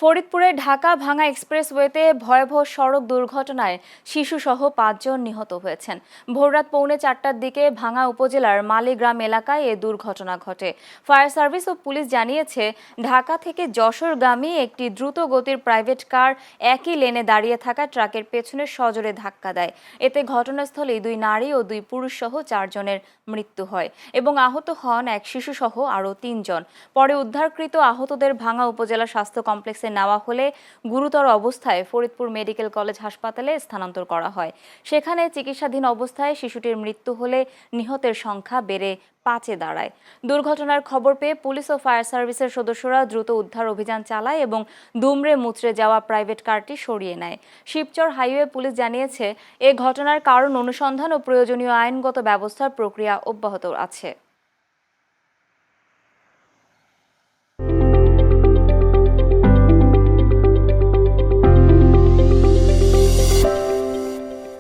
ফরিদপুরে ঢাকা ভাঙা এক্সপ্রেসওয়েতে ভয়াবহ সড়ক দুর্ঘটনায় শিশুসহ ৫ জন নিহত হয়েছেন। ভোররাত ৩:৪টার দিকে ভাঙা উপজেলার মালিগ্রাম এলাকায় এ দুর্ঘটনা ঘটে। ফায়ার সার্ভিস ও পুলিশ জানিয়েছে, ঢাকা থেকে যশোরগামী একটি দ্রুত গতির প্রাইভেট কার একই লেনে দাঁড়িয়ে থাকা ট্রাকের পেছনে সজোরে ধাক্কা দেয়। এতে ঘটনাস্থলেই ২ নারী ও ২ পুরুষসহ ৪ জনের মৃত্যু হয় এবং আহত হন এক শিশুসহ আরও ৩ জন। পরে উদ্ধারকৃত আহতদের ভাঙা উপজেলা স্বাস্থ্য কমপ্লেক্সে নেওয়া হলে গুরুতর অবস্থায় ফরিদপুর মেডিকেল কলেজ হাসপাতালে স্থানান্তর করা হয়। সেখানে চিকিৎসাধীন অবস্থায় শিশুটির মৃত্যু হলে নিহতের সংখ্যা বেড়ে ৫-এ দাঁড়ায়। দুর্ঘটনার খবর পেয়ে পুলিশ ও ফায়ার সার্ভিসের সদস্যরা দ্রুত উদ্ধার অভিযান চালায় এবং দুমড়ে মুচড়ে যাওয়া প্রাইভেট কারটি সরিয়ে নেয়। শিবচর হাইওয়ে পুলিশ জানিয়েছে, এ ঘটনার কারণ অনুসন্ধান ও প্রয়োজনীয় আইনগত ব্যবস্থার প্রক্রিয়া অব্যাহত আছে।